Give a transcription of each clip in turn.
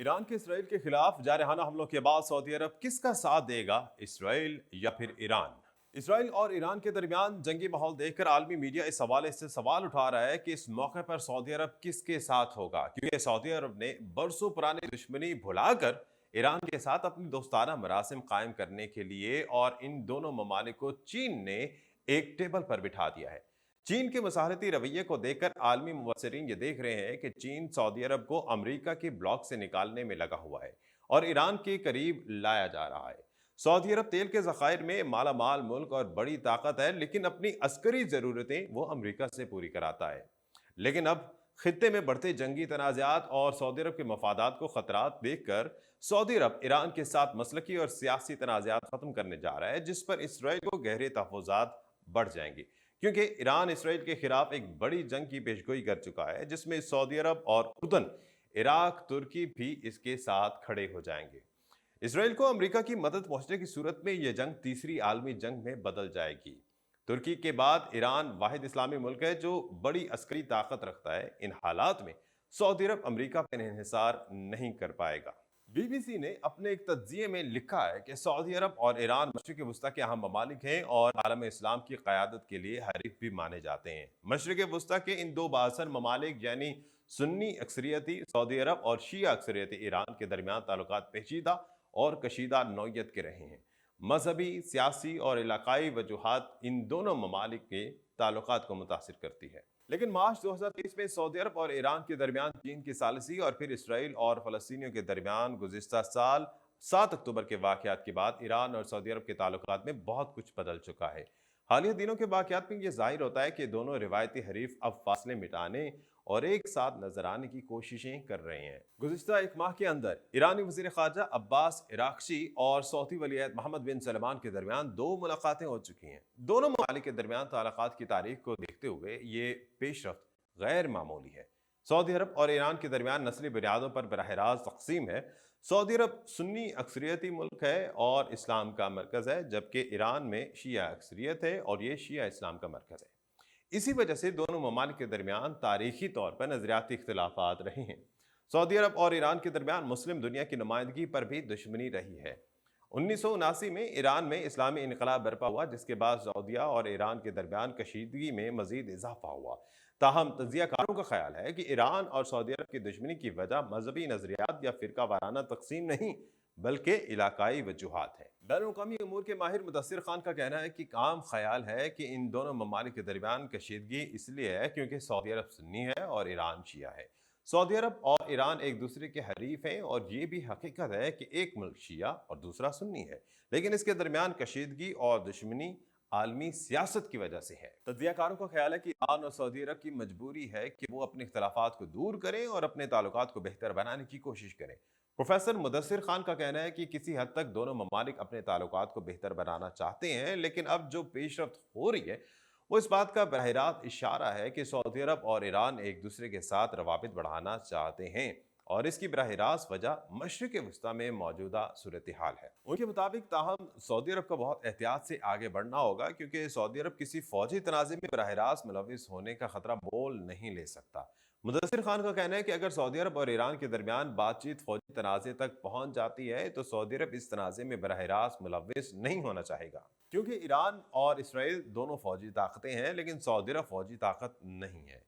Iran के Israel के खिलाफ जारहाना हमलों के बाद सऊदी अरब किसका साथ देगा, इसराइल या फिर ईरान? इसराइल और ईरान के दरमियान जंगी माहौल देखकर आलमी मीडिया इस हवाले से सवाल उठा रहा है कि इस मौके पर सऊदी अरब किसके साथ होगा, क्योंकि सऊदी अरब ने बरसों पुरानी दुश्मनी भुलाकर ईरान के साथ अपनी दोस्ताना मरासिम कायम करने के लिए और इन दोनों ममालिक को चीन ने एक टेबल पर बिठा दिया है। चीन के मसाहरती रवैये को देखकर आलमी मुबसरीन ये देख रहे हैं कि चीन सऊदी अरब को अमरीका के ब्लॉक से निकालने में लगा हुआ है और ईरान के करीब लाया जा रहा है। सऊदी अरब तेल के ज़खायर में माला माल मुल्क और बड़ी ताकत है, लेकिन अपनी अस्करी ज़रूरतें वो अमरीका से पूरी कराता है। लेकिन अब खित्ते में बढ़ते जंगी तनाज़ात और सऊदी अरब के मफादात को खतरात देखकर सऊदी अरब ईरान के साथ मसलकी और सियासी तनाज़ात ख़त्म करने जा रहा है, जिस पर इसराइल को गहरे तहफ़्फ़ुज़ात बढ़ जाएंगे, क्योंकि ईरान इसराइल के खिलाफ एक बड़ी जंग की पेशगोई कर चुका है, जिसमें सऊदी अरब और उर्दन, इराक, तुर्की भी इसके साथ खड़े हो जाएंगे। इसराइल को अमेरिका की मदद पहुंचने की सूरत में यह जंग तीसरी आलमी जंग में बदल जाएगी। तुर्की के बाद ईरान वाहिद इस्लामी मुल्क है जो बड़ी अस्करी ताकत रखता है। इन हालात में सऊदी अरब अमेरिका पर इन्हिसार नहीं कर पाएगा। बीबीसी ने अपने एक तज्जिये में लिखा है कि सऊदी अरब और ईरान मशरिक़ वस्ता के अहम ममालिक हैं और आलम इस्लाम की क़यादत के लिए हरीफ भी माने जाते हैं। मशरिक़ वस्ता के इन दो बाअसर ममालिक यानी सुन्नी अक्सरियती सऊदी अरब और शिया अक्सरियती ईरान के दरमियान ताल्लुकात पेचीदा और कशीदा नौयत के रहे हैं। मजहबी, सियासी और इलाकाई वजूहात इन दोनों ममालिक के ताल्लुकात को मुतासिर करती है। लेकिन मार्च 2023 में सऊदी अरब और ईरान के दरमियान चीन की सालिसी और फिर इसराइल और फ़लस्तीनियों के दरमियान गुज़िश्ता साल 7 अक्टूबर के वाक़यात के बाद ईरान और सऊदी अरब के ताल्लुकात में बहुत कुछ बदल चुका है। हालिया दिनों के वाक़यात में यह ज़ाहिर होता है कि दोनों रिवायती हरीफ अब फासले मिटाने और एक साथ नजर आने की कोशिशें कर रहे हैं। गुज़िश्ता एक माह के अंदर ईरानी वज़ीर ख़ारजा अब्बास इराक़ची और सऊदी वलीअहद मोहम्मद बिन सलमान के दरमियान 2 मुलाकातें हो चुकी हैं। दोनों ममालिक के दरमियान ताल्लुकात की तारीख को देखते हुए ये पेशरफ्त गैर मामूली है। सऊदी अरब और ईरान के दरमियान नस्ली बुनियादों पर बराह रास्त तक़सीम है। सऊदी अरब सुन्नी अक्सरियती मुल्क है और इस्लाम का मरकज़ है, जबकि ईरान में शिया अक्सरियत है और ये शिया इस्लाम का मरकज़ है। इसी वजह से दोनों ममालिक के दरमियान तारीखी तौर पर नज़रियाती इख्तिलाफात रहे हैं। सऊदी अरब और ईरान के दरमियान मुस्लिम दुनिया की नुमाइंदगी पर भी दुश्मनी रही है। 1979 में ईरान में इस्लामी इनकलाब बरपा हुआ, जिसके बाद सऊदिया और ईरान के दरमियान कशीदगी में मजीद इजाफा हुआ। ताहम तजियाकारों का ख्याल है कि ईरान और सऊदी अरब की दुश्मनी की वजह मजहबी नजरियात या फिरका वाराना तकसीम नहीं, बल्कि इलाकाई वजूहात है। बैनुल-अक़वामी अमूर के माहिर मुदस्सिर खान का कहना है कि काम ख्याल है कि इन दोनों ममालिक के दरमियान कशीदगी इसलिए है क्योंकि सऊदी अरब सुन्नी है और ईरान शिया है। सऊदी अरब और ईरान एक दूसरे के हरीफ हैं और ये भी हकीकत है कि एक मुल्क शिया और दूसरा सुन्नी है, लेकिन इसके दरमियान कशीदगी और दुश्मनी आलमी सियासत की वजह से है। तज्जियाकारों का ख्याल है कि ईरान और सऊदी अरब की मजबूरी है कि वो अपने इख्तलाफात को दूर करें और अपने ताल्लुकात को बेहतर बनाने की कोशिश करें। प्रोफेसर मुदस्सिर खान का कहना है कि किसी हद तक दोनों ममालिक अपने ताल्लुकात को बेहतर बनाना चाहते हैं, लेकिन अब जो पेशरफ्त हो रही है वो इस बात का बरह रास्त इशारा है कि सऊदी अरब और ईरान एक दूसरे के साथ रवाबित बढ़ाना चाहते हैं और इसकी बरह रास्त वजह मशरिक़ वस्ता में मौजूदा सूरत हाल है। उनके मुताबिक ताहम सऊदी अरब का बहुत एहतियात से आगे बढ़ना होगा, क्योंकि सऊदी अरब किसी फौजी तनाज़े में बरह रास्त मुलविस होने का खतरा मोल नहीं ले सकता। मुदस्सिर खान का कहना है कि अगर सऊदी अरब और ईरान के दरमियान बातचीत फौजी तनाज़े तक पहुंच जाती है तो सऊदी अरब इस तनाज़े में बरह रास्त मुलविस नहीं होना चाहेगा, क्योंकि ईरान और इसराइल दोनों फौजी ताकतें हैं, लेकिन सऊदी अरब फौजी ताकत नहीं है।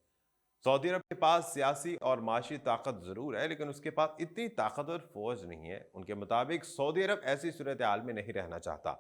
सऊदी अरब के पास सियासी और माशी ताकत जरूर है, लेकिन उसके पास इतनी ताकतवर फौज नहीं है। उनके मुताबिक सऊदी अरब ऐसी सूरत हाल में नहीं रहना चाहता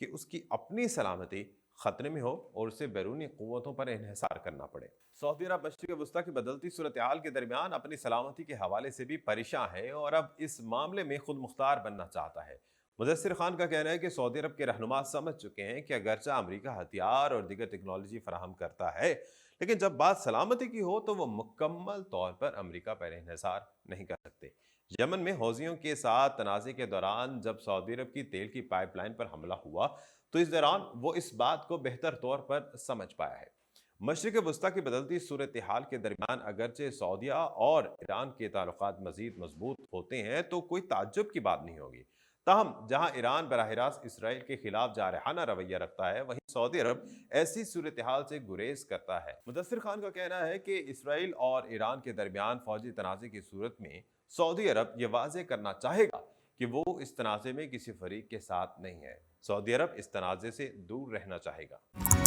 कि उसकी अपनी सलामती खतरे में हो और उसे बैरूनी कुव्वतों पर इन्हिसार करना पड़े। सऊदी अरब मशरिक़ वस्ता की बदलती सूरत हाल के दरमियान अपनी सलामती के हवाले से भी परेशान है और अब इस मामले में खुद मुख्तार बनना चाहता है। मुदस्सिर खान का कहना है कि सऊदी अरब के रहनुमा समझ चुके हैं कि अगरचा अमरीका हथियार और दीगर टेक्नोलॉजी फराहम करता है, लेकिन जब बात सलामती की हो तो वो मुकम्मल तौर पर अमरीका पर इन्हिसार नहीं कर सकते। यमन में हौजियों के साथ तनाज़े के दौरान जब सऊदी अरब की तेल की पाइपलाइन पर हमला हुआ तो इस दौरान वो इस बात को बेहतर तौर पर समझ पाया है। मशरिक़ वस्ता की बदलती सूरत हाल के दरमियान अगरचे सऊदिया और ईरान के ताल्लुकात मजीद मजबूत होते हैं तो कोई ताज्जुब की बात नहीं होगी। ताहम जहां ईरान बराह रास्त इसराइल के खिलाफ जारहाना रवैया रखता है, वहीं सऊदी अरब ऐसी सूरत हाल से गुरेज करता है। मुदस्सिर खान का कहना है कि इसराइल और ईरान के दरमियान फौजी तनाज़े की सूरत में سعودی عرب یہ واضح کرنا چاہے گا کہ وہ اس تنازع میں کسی فریق کے ساتھ نہیں ہے۔ سعودی عرب اس تنازع سے دور رہنا چاہے گا۔